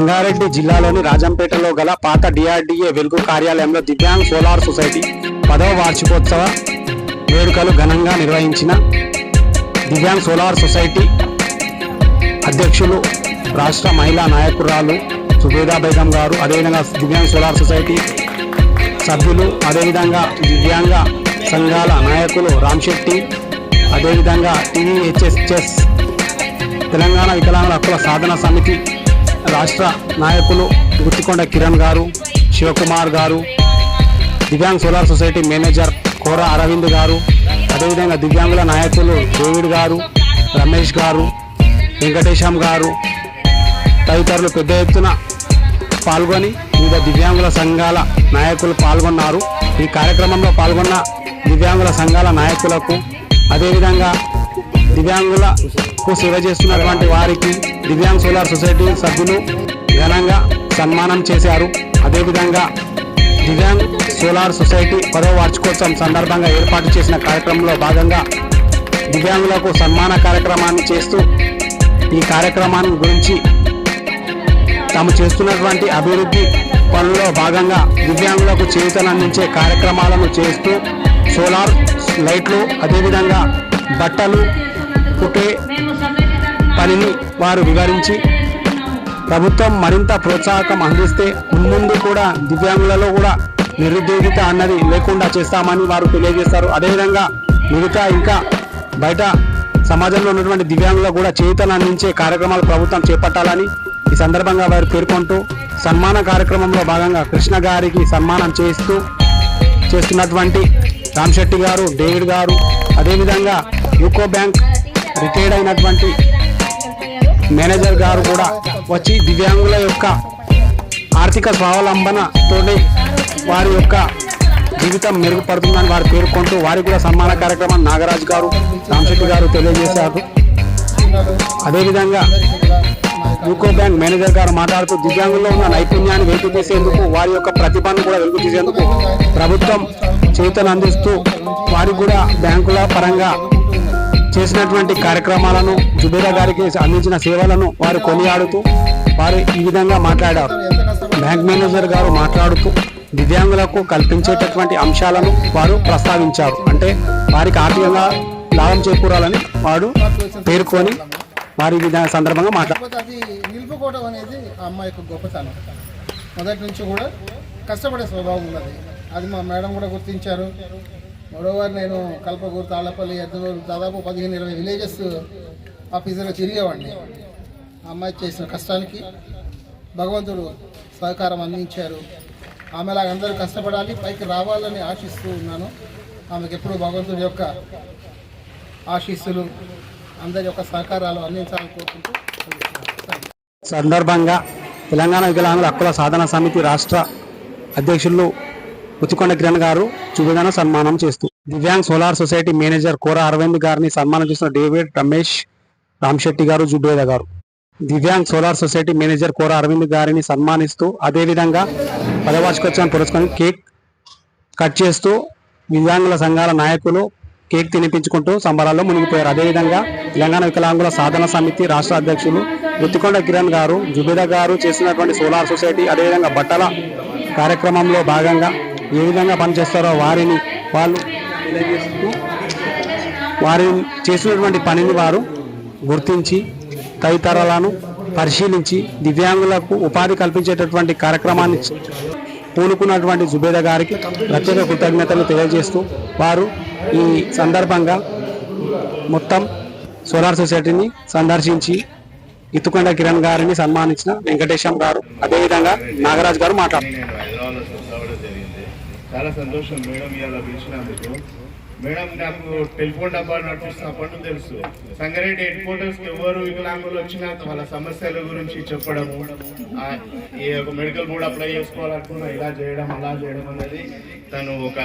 రంగారెడ్డి జిల్లాలోని రాజంపేటలో గల పాత డిఆర్డీఏ వెలుగు కార్యాలయంలో దివ్యాంగ్ సోలార్ సొసైటీ 10వ వార్షికోత్సవ వేడుకలు ఘనంగా నిర్వహించిన దివ్యాంగ్ సోలార్ సొసైటీ అధ్యక్షులు రాష్ట్ర మహిళా నాయకురాలు సుబేదా బేగం గారు, అదేవిధంగా దివ్యాంగ్ సోలార్ సొసైటీ సభ్యులు, అదేవిధంగా దివ్యాంగ సంఘాల నాయకులు రామ్ శెట్టి, అదేవిధంగా టీవీహెచ్ఎస్ తెలంగాణ వికలాంగుల హక్కుల సాధన సమితి రాష్ట్ర నాయకులు గుత్తికొండ కిరణ్ గారు, శివకుమార్ గారు, దివ్యాంగ్ సోలార్ సొసైటీ మేనేజర్ కోర అరవింద్ గారు, అదేవిధంగా దివ్యాంగుల నాయకులు డేవిడ్ గారు, రమేష్ గారు, వెంకటేశం గారు తదితరులు పెద్ద ఎత్తున పాల్గొని వివిధ దివ్యాంగుల సంఘాల నాయకులు పాల్గొన్నారు. ఈ కార్యక్రమంలో పాల్గొన్న దివ్యాంగుల సంఘాల నాయకులకు, అదేవిధంగా దివ్యాంగులకు సేవ చేస్తున్నటువంటి వారికి దివ్యాంగ్ సోలార్ సొసైటీ సభ్యులు ఘనంగా సన్మానం చేశారు. అదేవిధంగా దివ్యాంగ్ సోలార్ సొసైటీ 10వ వార్షికోత్సవం సందర్భంగా ఏర్పాటు చేసిన కార్యక్రమంలో భాగంగా దివ్యాంగులకు సన్మాన కార్యక్రమాన్ని చేస్తూ ఈ కార్యక్రమాన్ని గురించి తాము చేస్తున్నటువంటి అభివృద్ధి పనుల్లో భాగంగా దివ్యాంగులకు చేయూతనందించే కార్యక్రమాలను చేస్తూ సోలార్ లైట్లు, అదేవిధంగా బట్టలు కుట్టే పనిని వారు వివరించి ప్రభుత్వం మరింత ప్రోత్సాహకం అందిస్తే మున్ముందు కూడా దివ్యాంగులలో కూడా నిరుద్యోగిత అన్నది లేకుండా చేస్తామని వారు తెలియజేస్తారు. అదేవిధంగా మిగతా ఇంకా బయట సమాజంలో ఉన్నటువంటి దివ్యాంగులకు కూడా చేయూతను అందించే కార్యక్రమాలు ప్రభుత్వం చేపట్టాలని ఈ సందర్భంగా వారు పేర్కొంటూ సన్మాన కార్యక్రమంలో భాగంగా కృష్ణ గారికి సన్మానం చేస్తున్నటువంటి రామ్ శెట్టి గారు, డేవిడ్ గారు, అదేవిధంగా యూకో బ్యాంక్ రిటైర్డ్ అయినటువంటి మేనేజర్ గారు కూడా వచ్చి దివ్యాంగుల యొక్క ఆర్థిక స్వావలంబనతోనే వారి యొక్క జీవితం మెరుగుపడుతుందని వారు పేర్కొంటూ వారికి కూడా సన్మాన కార్యక్రమాన్ని నాగరాజు గారు, రామశెట్టి గారు తెలియజేశారు. అదేవిధంగా యూకో బ్యాంక్ మేనేజర్ గారు మాట్లాడుతూ దివ్యాంగుల్లో ఉన్న నైపుణ్యాన్ని వెలుగు తీసేందుకు, వారి యొక్క ప్రతిభను కూడా వెలుగు తీసేందుకు ప్రభుత్వం చేయూతను అందిస్తూ వారికి కూడా బ్యాంకుల పరంగా చేసినటువంటి కార్యక్రమాలను, జుబేరా గారికి అందించిన సేవలను వారు కొనియాడుతూ వారు ఈ విధంగా మాట్లాడారు. బ్యాంక్ మేనేజర్ గారు మాట్లాడుతూ దివ్యాంగులకు కల్పించేటటువంటి అంశాలను వారు ప్రస్తావించారు. అంటే వారికి ఆర్థికంగా లాభం చేకూరాలని వాడు పేర్కొని వారి సందర్భంగా మాట్లాడారు. అది నిలుపుకోవడం అనేది ఆ అమ్మాయి యొక్క గొప్పతనం. మొదటి నుంచి కూడా కష్టపడే స్వభావం ఉన్నది. అది మా మేడం కూడా గుర్తించారు. మరోవారు నేను కల్పగూరు, తాళ్ళపల్లి, ఎద్దనూరు దాదాపు 15-20 విలేజెస్ ఆఫీసర్గా తిరిగేవాడిని. ఆ అమ్మాయి చేసిన కష్టానికి భగవంతుడు సహకారం అందించారు. ఆమెలాగా అందరూ కష్టపడాలి, పైకి రావాలని ఆశిస్తూ ఉన్నాను. ఆమెకు ఎప్పుడూ భగవంతుడి యొక్క ఆశీస్సులు, అందరి యొక్క సహకారాలు అందించాలని కోరుకుంటూ సందర్భంగా తెలంగాణ వికలాంగుల హక్కుల సాధన సమితి రాష్ట్ర అధ్యక్షులు గుత్తికొండ కిరణ్ గారు చుబేదాను సన్మానం చేస్తూ దివ్యాంగ్ సోలార్ సొసైటీ మేనేజర్ కోర అరవింద్ గారిని సన్మానం చేస్తున్న డేవిడ్, రమేష్, రామ్ శెట్టి గారు, జుబేదా గారు దివ్యాంగ్ సోలార్ సొసైటీ మేనేజర్ కోర అరవింద్ గారిని సన్మానిస్తూ, అదేవిధంగా 10వ వార్షికోత్సవం పురస్కరించి కేక్ కట్ చేస్తూ దివ్యాంగుల సంఘాల నాయకులు కేక్ తినిపించుకుంటూ సంబరాల్లో మునిగిపోయారు. అదేవిధంగా తెలంగాణ వికలాంగుల సాధన సమితి రాష్ట్ర అధ్యక్షులు గుత్తికొండ కిరణ్ గారు, జుబేదా గారు చేస్తున్నటువంటి సోలార్ సొసైటీ, అదేవిధంగా బట్టల కార్యక్రమంలో భాగంగా ఏ విధంగా పనిచేస్తారో వారిని వాళ్ళు తెలియజేస్తూ వారి చేసినటువంటి పనిని వారు గుర్తించి తదితరాలను పరిశీలించి దివ్యాంగులకు ఉపాధి కల్పించేటటువంటి కార్యక్రమాన్ని పూనుకున్నటువంటి జుబేదా గారికి ప్రత్యేక కృతజ్ఞతలు తెలియజేస్తూ వారు ఈ సందర్భంగా మొత్తం సోలార్ సొసైటీని సందర్శించి గుత్తికొండ కిరణ్ గారిని సన్మానించిన వెంకటేశం గారు, అదేవిధంగా నాగరాజు గారు మాట్లాడారు. చాలా సంతోషం మేడం ఇలా పిలిచినందుకు. మేడం నాకు టెలిఫోన్ డబ్బా నడిపిస్తున్నప్పటి తెలుసు. సంగారెడ్డి హెడ్ క్వార్టర్స్కి ఎవరు వికలాంగులు వచ్చినా వాళ్ళ సమస్యల గురించి చెప్పడము, ఒక మెడికల్ బోర్డు అప్లై చేసుకోవాలనుకున్నా ఇలా చేయడం అలా చేయడం అనేది తను ఒక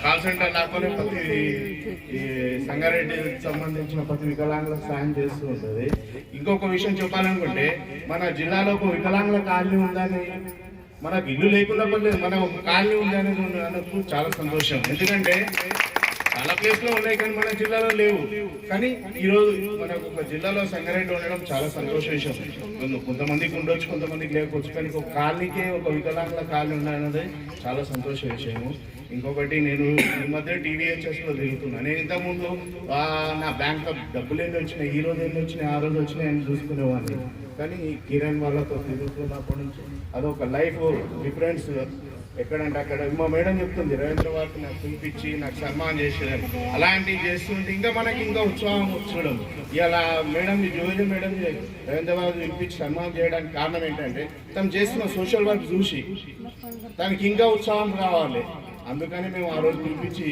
కాల్ సెంటర్ లాగానే ప్రతి సంగారెడ్డికి సంబంధించిన ప్రతి వికలాంగులకు సాయం చేస్తూ ఉంటుంది. ఇంకొక విషయం చెప్పాలనుకుంటే మన జిల్లాలో ఒక వికలాంగుల కాలనీ ఉందని, మనకు ఇల్లు లేకుండా పర్లేదు, మన కాలనీ ఉంది అనేది చాలా సంతోషం. ఎందుకంటే చాలా ప్లేస్ లో ఉన్నాయి కానీ మన జిల్లాలో లేవు. కానీ ఈరోజు మనకు ఒక జిల్లాలో సంగారెడ్డి ఉండడం చాలా సంతోష విషయం. కొంతమందికి ఉండొచ్చు, కొంతమందికి లేకపోవచ్చు, కానీ ఒక కాలనీకే ఒక వికలాంగుల కాలనీ ఉండడం చాలా సంతోష విషయము. ఇంకొకటి, నేను ఈ మధ్య TVHS లో తిరుగుతున్నా. నేను ఇంతకుముందు నా బ్యాంక్ డబ్బులు ఎన్ని వచ్చినాయి, ఈ రోజు ఎన్ని వచ్చినాయి, ఆ రోజు వచ్చినాయి అని చూసుకునేవాడిని. కానీ కిరణ్ వాళ్ళతో తిరుగుతున్నప్పటి నుంచి అదొక లైఫ్ డిఫరెన్స్. ఎక్కడంటే అక్కడ మా మేడం చెప్తుంది, రవీంద్ర వారికి నాకు పిలిపించి నాకు సన్మానం చేసేదని. అలాంటివి చేస్తుంటే ఇంకా మనకి ఇంకా ఉత్సాహం చూడడం. ఇలా మేడం జోజి మేడం రవీంద్ర వారికి పిలిపించి సన్మానం చేయడానికి కారణం ఏంటంటే తను చేస్తున్న సోషల్ వర్క్ చూసి తనకి ఇంకా ఉత్సాహం రావాలి. అందుకని మేము ఆ రోజు పిలిపించి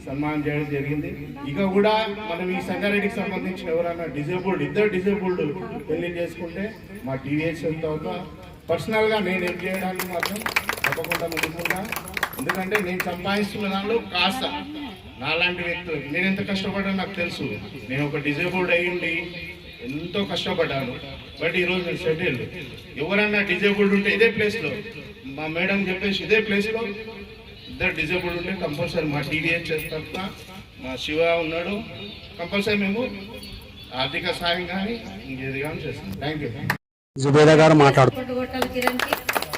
సన్మానం చేయడం జరిగింది. ఇక కూడా మనం ఈ సంగారెడ్డికి సంబంధించిన ఎవరైనా ఇద్దరు డిజేబుల్డ్ పెళ్లి చేసుకుంటే మా TVHS తర్వాత పర్సనల్గా నేను హెల్ప్ చేయడానికి మాత్రం తప్పకుండా ముందుకున్నా. ఎందుకంటే నేను సంపాదిస్తున్న దానిలో కాస్త నాలాంటి వ్యక్తులకి నేను ఎంత కష్టపడ్డానో నాకు తెలుసు. నేను ఒక డిజేబుల్డ్ అయ్యింది ఎంతో కష్టపడ్డాను. బట్ ఈరోజు నేను సెటిల్డ్. ఎవరన్నా డిజేబుల్డ్ ఉంటే ఇదే ప్లేస్లో మా మేడం చెప్పేసి ఇదే ప్లేస్లో ఇద్దరు డిజేబుల్డ్ ఉంటే కంపల్సరీ మా TVHS తరఫున మా శివ ఉన్నాడు, కంపల్సరీ మేము ఆర్థిక సాయం కానీ ఇంకేది కానీ చేస్తాం. Thank you. జుబేదా గారు మాట్లాడుతారు.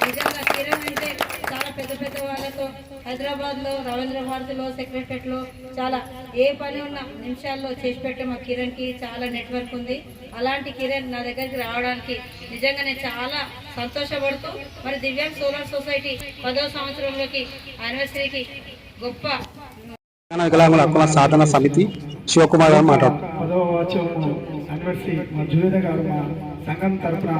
నిజంగా కిరణ్ అంటే చాలా పెద్ద పెద్ద వాళ్ళతో హైదరాబాద్లో రవీంద్ర భారతిలో సెక్రటరియట్లో చాలా ఏ పని ఉన్న నిమిషాల్లో చేసి పెట్టే మా కిరణ్కి చాలా నెట్వర్క్ ఉంది. అలాంటి కిరణ్ నా దగ్గరికి రావడానికి నిజంగా నేను చాలా సంతోషపడుతూ మరి దివ్యాంగ్ సోలార్ సొసైటీ 10వ సంవత్సరంలోకి యానివర్సరీకి గొప్ప వికలాంగుల హక్కుల సాధన సమితి శివకుమార్ గారు మాట్లాడుతారు. 10వ యానివర్సరీ మా జువేద గారు మా సంఘం తరఫున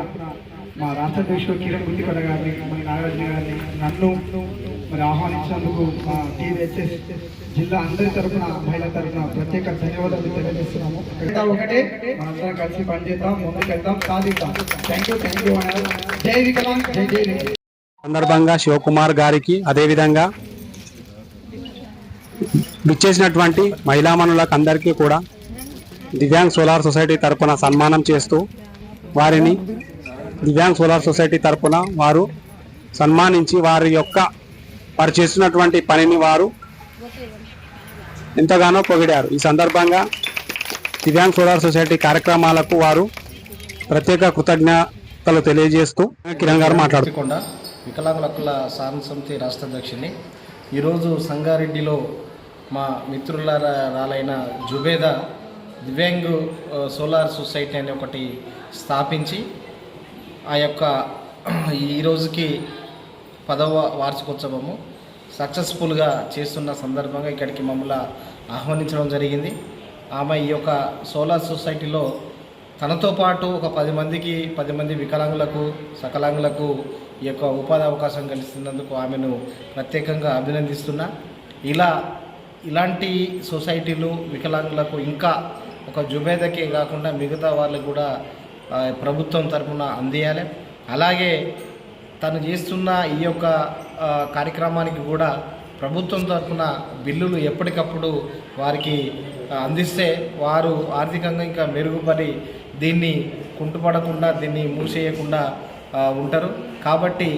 మా రాష్ట్ర అధ్యక్షుడు కిరణ్ గుంటిపడ గారిని, మన నాగార్జున గారిని, నన్ను మరి ఆహ్వానించినందుకు మా TVHS జిల్లా అందరి తరఫున మహిళల తరఫున ప్రత్యేక ధన్యవాదాలు తెలియజేస్తున్నాము. ఒకటే మనందరం కలిసి పనిచేద్దాం, ముందుకెళ్దాం, సాధిద్దాం. Thank you. జై వికలాంగ్, జై జై వికలాంగ్. సందర్భంగా శివకుమార్ గారికి అదేవిధంగా విచ్చేసినటువంటి మహిళామణులకు అందరికీ కూడా దివ్యాంగ్ సోలార్ సొసైటీ తరపున సన్మానం చేస్తూ వారిని దివ్యాంగ్ సోలార్ సొసైటీ తరపున వారు సన్మానించి వారు చేస్తున్నటువంటి పనిని వారు ఎంతగానో పొగిడారు. ఈ సందర్భంగా దివ్యాంగ్ సోలార్ సొసైటీ కార్యక్రమాలకు వారు ప్రత్యేక కృతజ్ఞతలు తెలియజేస్తూ కిరణ్ గారు మాట్లాడుతున్నారు. వికలాంగుల హక్కుల సాధన సమితి రాష్ట్ర అధ్యక్షుని. ఈరోజు సంగారెడ్డిలో మా మిత్రులైన జుబేదా దివ్యాంగ్ సోలార్ సొసైటీ అనే ఒకటి స్థాపించి ఆ యొక్క ఈ రోజుకి 10వ వార్షికోత్సవము సక్సెస్ఫుల్గా చేస్తున్న సందర్భంగా ఇక్కడికి మమ్మల్ని ఆహ్వానించడం జరిగింది. ఆమె ఈ యొక్క సోలార్ సొసైటీలో తనతో పాటు ఒక 10 మంది వికలాంగులకు సకలాంగులకు ఈ యొక్క ఉపాధి అవకాశం కలిగిస్తున్నందుకు ఆమెను ప్రత్యేకంగా అభినందిస్తున్నా. ఇలాంటి సొసైటీలు వికలాంగులకు ఇంకా ఒక జుబేదకే కాకుండా మిగతా వాళ్ళకు కూడా ప్రభుత్వం తరఫున అందియాలి. అలాగే తను చేస్తున్న ఈ యొక్క కార్యక్రమానికి కూడా ప్రభుత్వం తరఫున బిల్లులు ఎప్పటికప్పుడు వారికి అందిస్తే వారు ఆర్థికంగా ఇంకా మెరుగుపడి దీన్ని కుంటుపడకుండా దీన్ని మూసేయకుండా ఉంటారు. కాబట్టి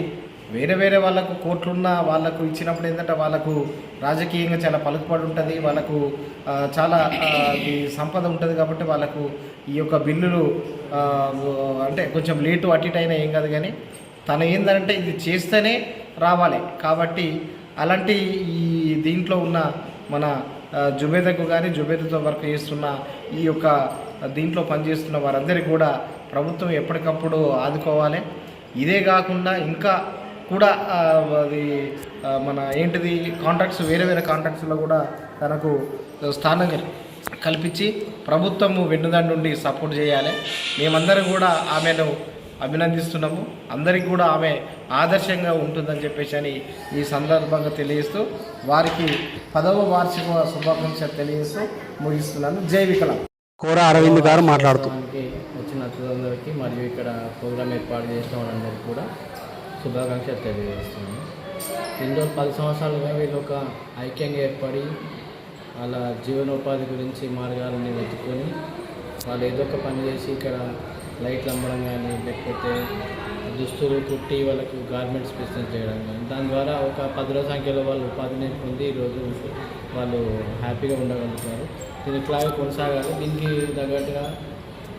వేరే వాళ్ళకు కోట్లున్న వాళ్ళకు ఇచ్చినప్పుడు ఏంటంటే వాళ్ళకు రాజకీయంగా చాలా పలుకుబడి ఉంటుంది, వాళ్ళకు చాలా సంపద ఉంటుంది. కాబట్టి వాళ్ళకు ఈ యొక్క బిల్లులు అంటే కొంచెం లేటు అటు ఇటు అయినా ఏం కాదు, కానీ తను ఏంటంటే ఇది చేస్తేనే రావాలి. కాబట్టి అలాంటి ఈ దీంట్లో ఉన్న మన జుబేదకు కానీ జుబేదతో వర్క్ చేస్తున్న ఈ యొక్క దీంట్లో పనిచేస్తున్న వారందరికీ కూడా ప్రభుత్వం ఎప్పటికప్పుడు ఆదుకోవాలి. ఇదే కాకుండా ఇంకా కూడా అది మన కాంట్రాక్ట్స్ వేరే కాంట్రాక్ట్స్లో కూడా తనకు స్థానం కల్పించి ప్రభుత్వము వెన్నుదండి నుండి సపోర్ట్ చేయాలి. మేమందరం కూడా ఆమెను అభినందిస్తున్నాము. అందరికీ కూడా ఆమె ఆదర్శంగా ఉంటుందని చెప్పేసి ఈ సందర్భంగా తెలియజేస్తూ వారికి 10వ వార్షిక శుభాకాంక్షలు తెలియజేస్తూ ముగిస్తున్నాను. జై వికలాంగ్. కోర అరవింద్ గారు మాట్లాడుతూ వచ్చిన అతిథులందరికీ మరియు ఇక్కడ ప్రోగ్రాం ఏర్పాటు చేసిన వాళ్ళందరికీ కూడా శుభాకాంక్షలు తెలియజేస్తున్నాను. ఎన్నో 10 సంవత్సరాలుగా వీళ్ళు ఒక ఐక్యంగా ఏర్పడి వాళ్ళ జీవనోపాధి గురించి మార్గాలని వెతుక్కొని వాళ్ళు ఏదో ఒక పని చేసి ఇక్కడ లైట్లు అమ్మడం కానీ లేకపోతే దుస్తులు కుట్టి వాళ్ళకు గార్మెంట్స్ బిజినెస్ చేయడం కానీ దాని ద్వారా ఒక 10ల సంఖ్యలో వాళ్ళు ఉపాధిని పొంది ఈరోజు వాళ్ళు హ్యాపీగా ఉండగలుగుతారు. ఇది ఇట్లాగే కొనసాగాలి. దీనికి తగ్గట్టుగా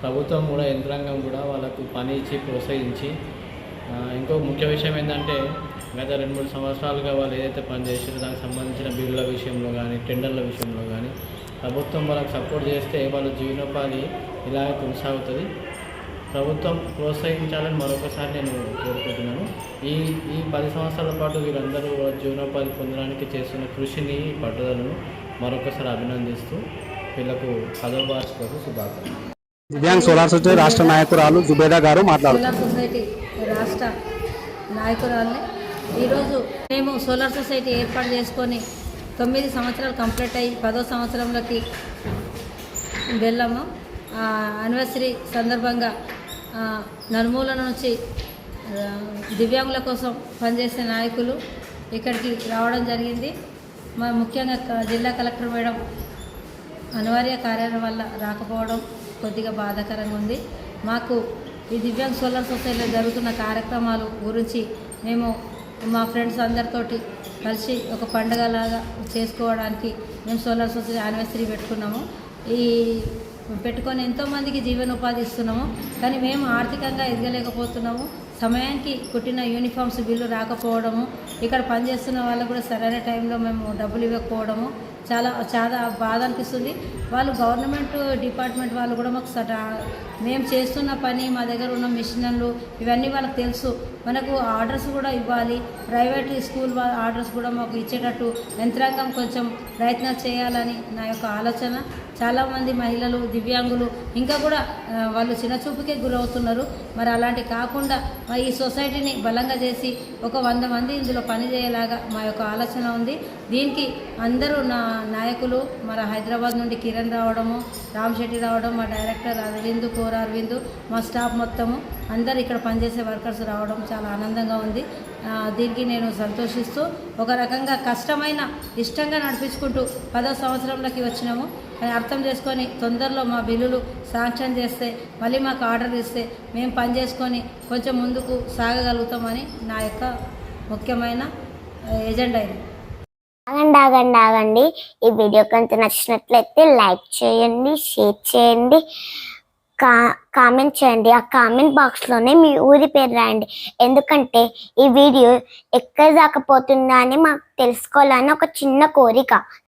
ప్రభుత్వం కూడా, యంత్రాంగం కూడా వాళ్ళకు పని ఇచ్చి ప్రోత్సహించి, ఇంకో ముఖ్య విషయం ఏంటంటే గత 2-3 సంవత్సరాలుగా వాళ్ళు ఏదైతే పని చేసారో దానికి సంబంధించిన బిల్లుల విషయంలో కానీ, టెండర్ల విషయంలో కానీ ప్రభుత్వం వాళ్ళకి సపోర్ట్ చేస్తే వాళ్ళ జీవనోపాధి ఇలాగే కొనసాగుతుంది. ప్రభుత్వం ప్రోత్సహించాలని మరొకసారి నేను కోరుకుంటున్నాను. ఈ 10 సంవత్సరాల పాటు వీరందరూ జీవనోపాధి పొందడానికి చేస్తున్న కృషిని, పట్టుదలను మరొకసారి అభినందిస్తూ వీళ్ళకు 10వ వార్షికోత్సవ శుభాకాంక్షలు. దివ్యాంగ్ సోలార్ సొసైటీ రాష్ట్ర నాయకురాలు జుబేదా గారు మాట్లాడుతున్నారు. సోలార్ సొసైటీ రాష్ట్ర నాయకురాలని ఈరోజు మేము సోలార్ సొసైటీ ఏర్పాటు చేసుకొని 9 సంవత్సరాలు కంప్లీట్ అయ్యి 10వ సంవత్సరంలోకి వెళ్ళాము. యానివర్సరీ సందర్భంగా నలుమూల నుంచి దివ్యాంగుల కోసం పనిచేసే నాయకులు ఇక్కడికి రావడం జరిగింది. ముఖ్యంగా జిల్లా కలెక్టర్ మేడం అనివార్య కార్యాలయం వల్ల రాకపోవడం కొద్దిగా బాధాకరంగా ఉంది. మాకు ఈ దివ్యాంగ్ సోలార్ సొసైటీలో జరుగుతున్న కార్యక్రమాలు గురించి మేము మా ఫ్రెండ్స్ అందరితోటి కలిసి ఒక పండుగలాగా చేసుకోవడానికి మేము సోలార్ సొసైటీ యానివర్సరీ పెట్టుకున్నాము. ఈ పెట్టుకొని ఎంతోమందికి జీవనోపాధి ఇస్తున్నాము. కానీ మేము ఆర్థికంగా ఎదగలేకపోతున్నాము. సమయానికి కుట్టిన యూనిఫామ్స్ బిల్లు రాకపోవడము, ఇక్కడ పనిచేస్తున్న వాళ్ళకు కూడా సరైన టైంలో మేము డబ్బులు ఇవ్వకపోవడము చాలా చాలా బాధ అనిపిస్తుంది. వాళ్ళు గవర్నమెంట్ డిపార్ట్మెంట్ వాళ్ళు కూడా మాకు మేము చేస్తున్న పని, మా దగ్గర ఉన్న మిషన్లు ఇవన్నీ వాళ్ళకి తెలుసు. మనకు ఆర్డర్స్ కూడా ఇవ్వాలి. ప్రైవేట్ స్కూల్ ఆర్డర్స్ కూడా మాకు ఇచ్చేటట్టు యంత్రాంగం కొంచెం ప్రయత్నం చేయాలని నా యొక్క ఆలోచన. చాలామంది మహిళలు, దివ్యాంగులు ఇంకా కూడా వాళ్ళు చిన్నచూపుకే గురవుతున్నారు. మరి అలాంటి కాకుండా ఈ సొసైటీని బలంగా చేసి ఒక 100 మంది ఇందులో పనిచేయేలాగా మా యొక్క ఆలోచన ఉంది. దీనికి అందరూ నా నాయకులు, మన హైదరాబాద్ నుండి కిరణ్ రావడము, రామ్ శెట్టి రావడం, మా డైరెక్టర్ అరవింద్, కోర అరవింద్, మా స్టాఫ్ మొత్తము అందరు ఇక్కడ పనిచేసే వర్కర్స్ రావడం చాలా ఆనందంగా ఉంది. దీనికి నేను సంతోషిస్తూ ఒక రకంగా కష్టమైన ఇష్టంగా నడిపించుకుంటూ 10వ సంవత్సరంలోకి వచ్చినాము. అని అర్థం చేసుకొని తొందరలో మా బిల్లులు శాంక్షన్ చేస్తే, మళ్ళీ మాకు ఆర్డర్ ఇస్తే మేము పని చేసుకొని కొంచెం ముందుకు సాగగలుగుతామని నా యొక్క ముఖ్యమైన ఎజెండా ఇది. ఆగండి. ఈ వీడియో కనుక నచ్చినట్లయితే లైక్ చేయండి, షేర్ చేయండి, కామెంట్ చేయండి. ఆ కామెంట్ బాక్స్లోనే మీ ఊరి పేరు రాయండి. ఎందుకంటే ఈ వీడియో ఎక్కడ దాకా పోతుందా అని మాకు తెలుసుకోవాలని ఒక చిన్న కోరిక.